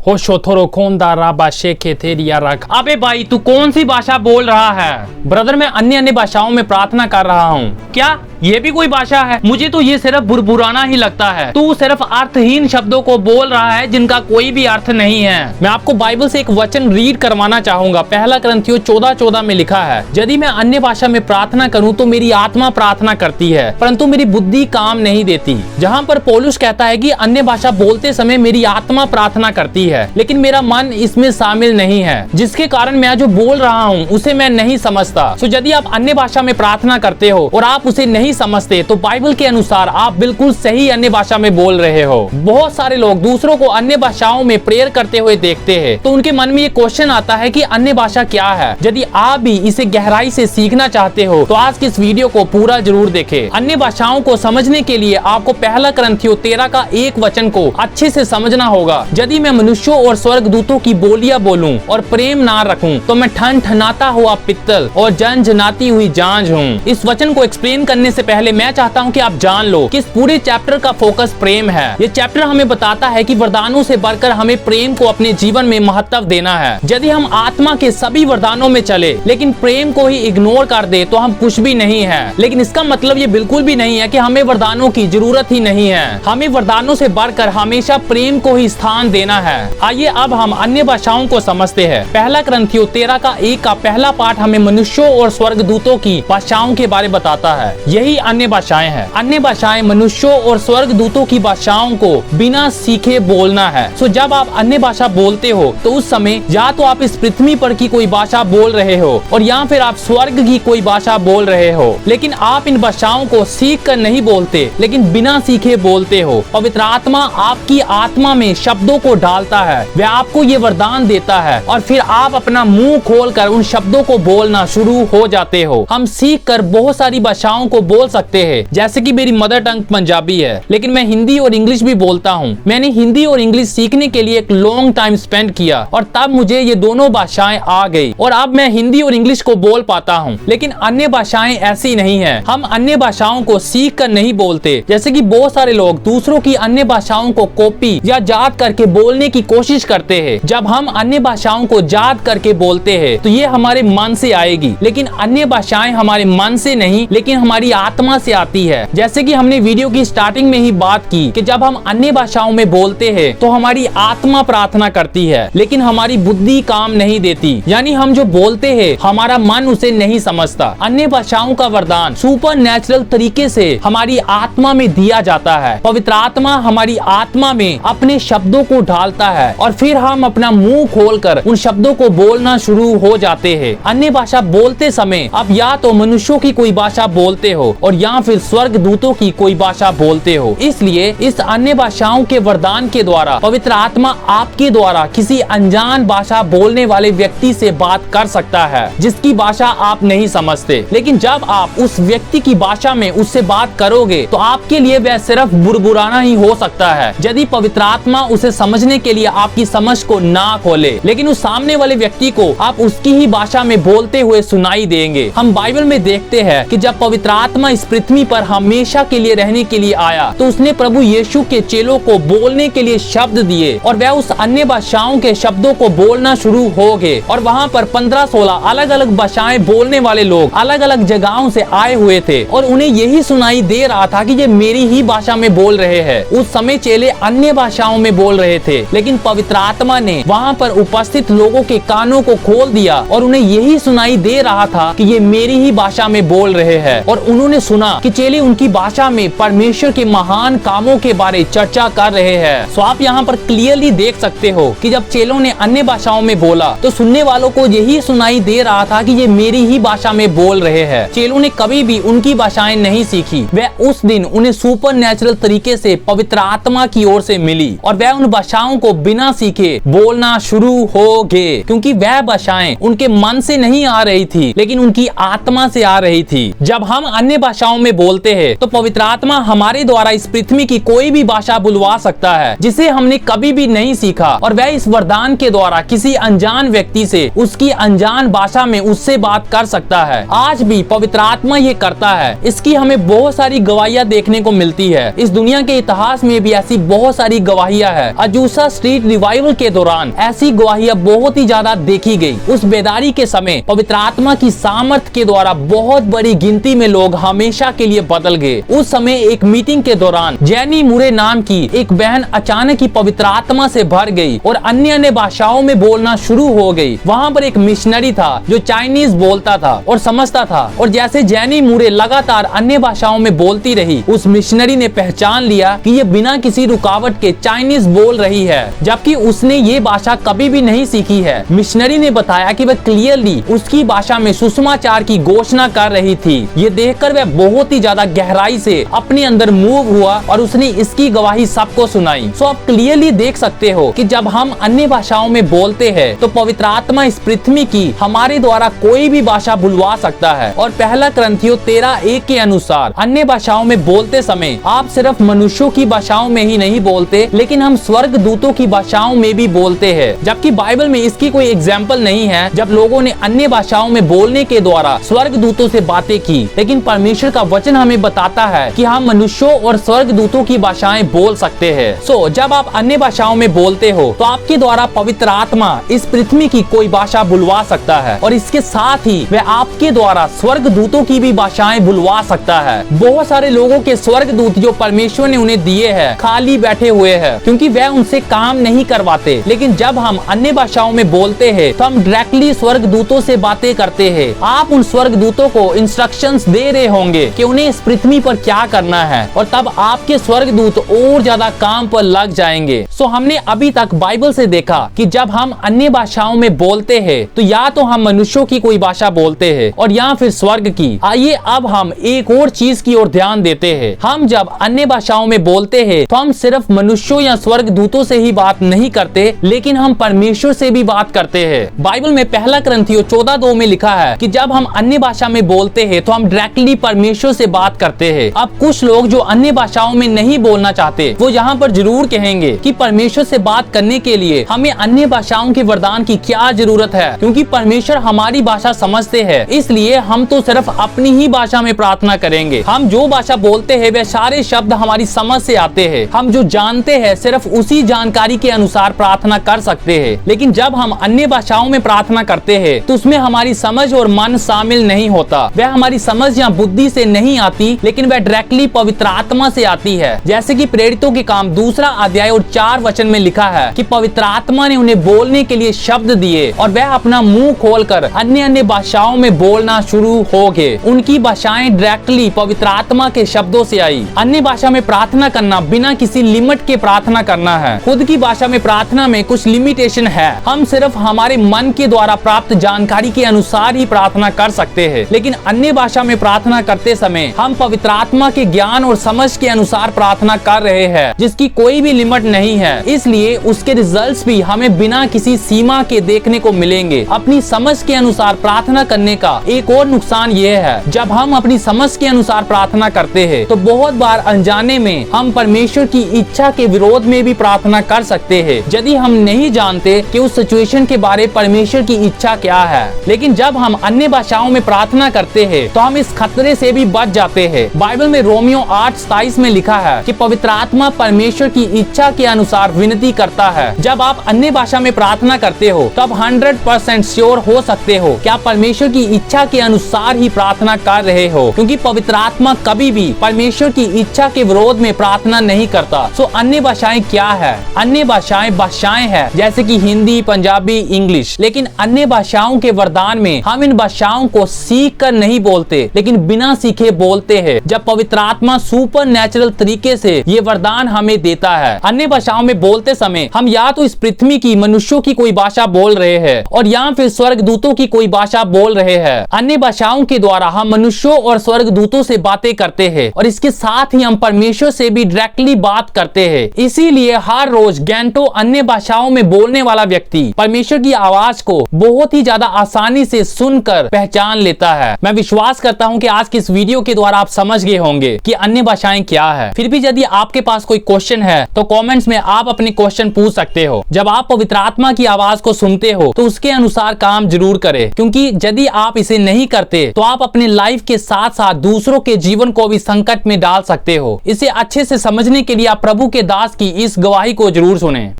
हो शोथोरो कौन दारा बाशे के थेरिया रख। अबे भाई तू कौन सी भाषा बोल रहा है? ब्रदर मैं अन्य अन्य भाषाओं में प्रार्थना कर रहा हूँ। क्या ये भी कोई भाषा है? मुझे तो ये सिर्फ बुरबुराना ही लगता है। तू सिर्फ अर्थहीन शब्दों को बोल रहा है जिनका कोई भी अर्थ नहीं है। मैं आपको बाइबल से एक वचन रीड करवाना चाहूंगा। पहला करंथियों 14:14 में लिखा है, यदि मैं अन्य भाषा में प्रार्थना करूं तो मेरी आत्मा प्रार्थना करती है परंतु मेरी बुद्धि काम नहीं देती। जहां पर पौलुस कहता है कि अन्य भाषा बोलते समय मेरी आत्मा प्रार्थना करती है लेकिन मेरा मन इसमें शामिल नहीं है, जिसके कारण मैं जो बोल रहा हूँ उसे मैं नहीं समझता। तो यदि आप अन्य भाषा में प्रार्थना करते हो और आप उसे नहीं समझते तो बाइबल के अनुसार आप बिल्कुल सही अन्य भाषा में बोल रहे हो। बहुत सारे लोग दूसरों को अन्य भाषाओं में प्रेयर करते हुए देखते हैं तो उनके मन में ये क्वेश्चन आता है कि अन्य भाषा क्या है। यदि आप भी इसे गहराई से सीखना चाहते हो तो आज की इस वीडियो को पूरा जरूर देखें। अन्य भाषाओं को समझने के लिए आपको पहला करंथियों 13 का एक वचन को अच्छे से समझना होगा। यदि मैं मनुष्यों और स्वर्गदूतों की बोलियां बोलूं और प्रेम ना रखूं तो मैं ठनठनाता हुआ पित्तल और झनझनाती हुई झांझ हूं। इस वचन को एक्सप्लेन करने से पहले मैं चाहता हूं कि आप जान लो कि इस पूरे चैप्टर का फोकस प्रेम है। ये चैप्टर हमें बताता है कि वरदानों से बढ़कर हमें प्रेम को अपने जीवन में महत्व देना है। यदि हम आत्मा के सभी वरदानों में चले लेकिन प्रेम को ही इग्नोर कर दे तो हम कुछ भी नहीं है। लेकिन इसका मतलब ये बिल्कुल भी नहीं है कि हमें वरदानों की जरूरत ही नहीं है। हमें वरदानों से बढ़कर हमेशा प्रेम को ही स्थान देना है। आइए अब हम अन्य भाषाओं को समझते हैं। पहला करंथियों 13 का 1 का पहला पाठ हमें मनुष्यों और स्वर्गदूतों की भाषाओं के बारे बताता है। यही अन्य भाषाएं हैं। अन्य भाषाएं मनुष्यों और स्वर्गदूतों की भाषाओं को बिना सीखे बोलना है। सो जब आप अन्य भाषा बोलते हो तो उस समय या तो आप इस पृथ्वी पर की कोई भाषा बोल रहे हो और या फिर आप स्वर्ग की कोई भाषा बोल रहे हो। लेकिन आप इन भाषाओं को सीख कर नहीं बोलते लेकिन बिना सीखे बोलते हो। पवित्र आत्मा आपकी आत्मा में शब्दों को डालता है, वह आपको ये वरदान देता है और फिर आप अपना मुंह खोलकर उन शब्दों को बोलना शुरू हो जाते हो। हम सीख कर बहुत सारी भाषाओं को बोल सकते हैं, जैसे कि मेरी मदर टंग पंजाबी है लेकिन मैं हिंदी और इंग्लिश भी बोलता हूँ। मैंने हिंदी और इंग्लिश सीखने के लिए एक लॉन्ग टाइम स्पेंड किया और तब मुझे ये दोनों भाषाएं आ गई और अब मैं हिंदी और इंग्लिश को बोल पाता हूँ। लेकिन अन्य भाषाएं ऐसी नहीं है। हम अन्य भाषाओं को सीख कर नहीं बोलते। जैसे कि बहुत सारे लोग दूसरों की अन्य भाषाओं को कॉपी या याद करके बोलने की कोशिश करते हैं। जब हम अन्य भाषाओं को याद करके बोलते हैं तो ये हमारे मन से आएगी, लेकिन अन्य भाषाएं हमारे मन से नहीं लेकिन हमारी आत्मा से आती है। जैसे कि हमने वीडियो की स्टार्टिंग में ही बात की कि जब हम अन्य भाषाओं में बोलते हैं तो हमारी आत्मा प्रार्थना करती है लेकिन हमारी बुद्धि काम नहीं देती। यानी हम जो बोलते हैं हमारा मन उसे नहीं समझता। अन्य भाषाओं का वरदान सुपर नेचुरल तरीके से हमारी आत्मा में दिया जाता है। पवित्र आत्मा हमारी आत्मा में अपने शब्दों को ढालता है और फिर हम अपना मुंह खोलकर उन शब्दों को बोलना शुरू हो जाते हैं। अन्य भाषा बोलते समय आप या तो मनुष्यों की कोई भाषा बोलते हो और या फिर स्वर्गदूतों की कोई भाषा बोलते हो। इसलिए इस अन्य भाषाओं के वरदान के द्वारा पवित्र आत्मा आपके द्वारा किसी अनजान भाषा बोलने वाले व्यक्ति से बात कर सकता है जिसकी भाषा आप नहीं समझते। लेकिन जब आप उस व्यक्ति की भाषा में उससे बात करोगे तो आपके लिए वह सिर्फ बुरबुराना ही हो सकता है यदि पवित्र आत्मा उसे समझने के लिए आपकी समझ को ना खोले। लेकिन उस सामने वाले व्यक्ति को आप उसकी ही भाषा में बोलते हुए सुनाई देंगे। हम बाइबल में देखते हैं कि जब पवित्र आत्मा इस पृथ्वी पर हमेशा के लिए रहने के लिए आया तो उसने प्रभु यीशु के चेलों को बोलने के लिए शब्द दिए और वह उस अन्य भाषाओं के शब्दों को बोलना शुरू हो गए और वहाँ पर 15-16 अलग अलग भाषाएं बोलने वाले लोग अलग अलग जगहों से आए हुए थे और उन्हें यही सुनाई दे रहा था कि ये मेरी ही भाषा में बोल रहे हैं। उस समय चेले अन्य भाषाओं में बोल रहे थे लेकिन पवित्र आत्मा ने वहाँ पर उपस्थित लोगों के कानों को खोल दिया और उन्हें यही सुनाई दे रहा था कि ये मेरी ही भाषा में बोल रहे हैं। और उन्होंने सुना कि चेले उनकी भाषा में परमेश्वर के महान कामों के बारे चर्चा कर रहे हैं। सो आप यहाँ पर क्लियरली देख सकते हो कि जब चेलों ने अन्य भाषाओं में बोला तो सुनने वालों को यही सुनाई दे रहा था कि ये मेरी ही भाषा में बोल रहे हैं। चेलों ने कभी भी उनकी भाषाएं नहीं सीखी। वह उस दिन उन्हें सुपर नेचुरल तरीके से पवित्र आत्मा की ओर से मिली और वह उन भाषाओं को बिना सीखे बोलना शुरू हो गए क्योंकि वह भाषाएं उनके मन से नहीं आ रही थी लेकिन उनकी आत्मा से आ रही थी। जब हम अन्य भाषाओं में बोलते हैं तो पवित्र आत्मा हमारे द्वारा इस पृथ्वी की कोई भी भाषा बुलवा सकता है जिसे हमने कभी भी नहीं सीखा और वह इस वरदान के द्वारा किसी अनजान व्यक्ति से उसकी अनजान भाषा में उससे बात कर सकता है। आज भी पवित्र आत्मा ये करता है। इसकी हमें बहुत सारी गवाहियां देखने को मिलती है। इस दुनिया के इतिहास में भी ऐसी बहुत सारी गवाहियां है। अजूसा स्ट्रीट स्ट्रीट रिवाइवल के दौरान ऐसी गवाहियां बहुत ही ज्यादा देखी गई। उस बेदारी के समय पवित्र आत्मा की सामर्थ के द्वारा बहुत बड़ी गिनती में लोग हमेशा के लिए बदल गए। उस समय एक मीटिंग के दौरान जेनी मुरे नाम की एक बहन अचानक ही पवित्र आत्मा से भर गई और अन्य अन्य भाषाओं में बोलना शुरू हो गई। वहाँ पर एक मिशनरी था जो चाइनीज बोलता था और समझता था, और जैसे जेनी मुरे लगातार अन्य भाषाओं में बोलती रही, उस मिशनरी ने पहचान लिया कि ये बिना किसी रुकावट के चाइनीज बोल रही है, जबकि उसने ये भाषा कभी भी नहीं सीखी है। मिशनरी ने बताया कि वह क्लियरली उसकी भाषा में सुसमाचार की घोषणा कर रही थी। ये देखकर वह बहुत ही ज्यादा गहराई से अपने अंदर मूव हुआ और उसने इसकी गवाही सबको सुनाई। सो आप क्लियरली देख सकते हो कि जब हम अन्य भाषाओं में बोलते हैं तो पवित्र आत्मा इस पृथ्वी की हमारे द्वारा कोई भी भाषा बुलवा सकता है। और पहला करंथियों 13:1 के अनुसार अन्य भाषाओं में बोलते समय आप सिर्फ मनुष्यों की भाषाओं में ही नहीं बोलते, लेकिन हम स्वर्ग दूतों की भाषाओं में भी बोलते हैं। जबकि बाइबल में इसकी कोई एग्जाम्पल नहीं है जब लोगों ने अन्य भाषाओं में बोलने के द्वारा स्वर्ग दूतों से बातें की, लेकिन परमेश्वर का वचन हमें बताता है कि हम मनुष्यों और स्वर्ग दूतों की भाषाएं बोल सकते हैं। सो जब आप अन्य भाषाओं में बोलते हो तो आपके द्वारा पवित्र आत्मा इस पृथ्वी की कोई भाषा बुलवा सकता है, और इसके साथ ही वह आपके द्वारा स्वर्ग दूतों की भी भाषाएं बुलवा सकता है। बहुत सारे लोगों के स्वर्ग दूत जो परमेश्वर ने उन्हें दिए हैं खाली बैठे हुए हैं, क्योंकि वह उनसे काम नहीं करवाते। लेकिन जब हम अन्य भाषाओं में बोलते हैं तो हम डायरेक्टली स्वर्ग दूतों से बातें करते हैं। आप उन स्वर्ग दूतों को इंस्ट्रक्शंस दे रहे होंगे कि उन्हें इस पृथ्वी पर क्या करना है, और तब आपके स्वर्ग दूत और ज्यादा काम पर लग जाएंगे। सो हमने अभी तक बाइबल से देखा कि जब हम अन्य भाषाओं में बोलते हैं तो या तो हम मनुष्यों की कोई भाषा बोलते हैं और या फिर स्वर्ग की। आइए अब हम एक और चीज की ओर ध्यान देते हैं। हम जब अन्य भाषाओं में बोलते हैं तो हम सिर्फ मनुष्यों या स्वर्ग दूतों से ही बात नहीं करते, लेकिन हम परमेश्वर से भी बात करते हैं। बाइबल में पहला करंथियों 14:2 में लिखा है कि जब हम अन्य भाषा में बोलते हैं तो हम डायरेक्टली परमेश्वर से बात करते हैं। अब कुछ लोग जो अन्य भाषाओं में नहीं बोलना चाहते वो यहाँ पर जरूर कहेंगे कि परमेश्वर से बात करने के लिए हमें अन्य भाषाओं के वरदान की क्या जरूरत है, क्योंकि परमेश्वर हमारी भाषा समझते हैं, इसलिए हम तो सिर्फ अपनी ही भाषा में प्रार्थना करेंगे। हम जो भाषा बोलते हैं वे सारे शब्द हमारी समझ से आते हैं। हम जो जानते हैं सिर्फ उसी जानकारी के अनुसार प्रार्थना कर सकते हैं। लेकिन जब हम अन्य भाषाओं में प्रार्थना करते हैं तो उसमें हमारी समझ और मन शामिल नहीं होता। वह हमारी समझ या बुद्धि से नहीं आती, लेकिन वह डायरेक्टली पवित्र आत्मा से आती है। जैसे कि प्रेरितों के काम 2 अध्याय और 4 वचन में लिखा है कि पवित्र आत्मा ने उन्हें बोलने के लिए शब्द दिए और वह अपना मुंह खोलकर अन्य अन्य भाषाओं में बोलना शुरू हो गए। उनकी भाषाएं डायरेक्टली पवित्र आत्मा के शब्दों से आई। अन्य भाषा में प्रार्थना करना बिना किसी लिमिट के प्रार्थना करना है। खुद की भाषा में प्रार्थना में कुछ लिमिटेशन है। हम सिर्फ हमारे मन के द्वारा प्राप्त जानकारी के अनुसार ही प्रार्थना कर सकते हैं, लेकिन अन्य भाषा में प्रार्थना करते समय हम पवित्र आत्मा के ज्ञान और समझ के अनुसार प्रार्थना कर रहे हैं, जिसकी कोई भी लिमिट नहीं है। इसलिए उसके रिजल्ट्स भी हमें बिना किसी सीमा के देखने को मिलेंगे। अपनी समझ के अनुसार प्रार्थना करने का एक और नुकसान ये है, जब हम अपनी समझ के अनुसार प्रार्थना करते हैं तो बहुत बार अनजाने में हम परमेश्वर की इच्छा के विरोध में भी प्रार्थना कर सकते हैं, यदि हम नहीं जानते कि उस सिचुएशन के बारे परमेश्वर की इच्छा क्या है। लेकिन जब हम अन्य भाषाओं में प्रार्थना करते हैं तो हम इस खतरे से भी बच जाते हैं। बाइबल में रोमियो 8:27 में लिखा है कि पवित्र आत्मा परमेश्वर की इच्छा के अनुसार विनती करता है। जब आप अन्य भाषा में प्रार्थना करते हो तब 100% श्योर हो सकते हो कि आप परमेश्वर की इच्छा के अनुसार ही प्रार्थना कर रहे हो, क्योंकि पवित्र आत्मा कभी भी परमेश्वर की इच्छा के विरोध में प्रार्थना नहीं करता। सो अन्य भाषाएं क्या है? अन्य भाषाएं हैं जैसे कि हिंदी, पंजाबी, इंग्लिश। लेकिन अन्य भाषाओं के वरदान में हम इन भाषाओं को सीख कर नहीं बोलते, लेकिन बिना सीखे बोलते हैं। जब पवित्र आत्मा सुपर नेचुरल तरीके से ये वरदान हमें देता है। अन्य भाषाओं में बोलते समय हम या तो इस पृथ्वी की मनुष्यों की कोई भाषा बोल रहे हैं और या फिर स्वर्ग दूतों की कोई भाषा बोल रहे हैं। अन्य भाषाओं के द्वारा हम मनुष्यों और स्वर्ग दूतों से बातें करते हैं और इसके साथ ही हम परमेश्वर से भी डायरेक्टली बात करते हैं। इसीलिए हर रोज घंटों अन्य भाषाओं में बोलने वाला व्यक्ति परमेश्वर की आवाज को बहुत ही ज्यादा आसानी से सुनकर पहचान लेता है। मैं विश्वास करता हूं कि आज की इस वीडियो के द्वारा आप समझ गए होंगे कि अन्य भाषाएं क्या है। फिर भी यदि आपके पास कोई क्वेश्चन है तो कमेंट्स में आप अपने क्वेश्चन पूछ सकते हो। जब आप पवित्र आत्मा की आवाज को सुनते हो तो उसके अनुसार काम जरूर करें, क्योंकि यदि आप इसे नहीं करते तो आप अपने लाइफ के साथ साथ दूसरों के जीवन को भी संकट में डाल सकते हो। इसे अच्छे से समझने के लिए आप प्रभु के दास की इस गवाही को जरूर सुने।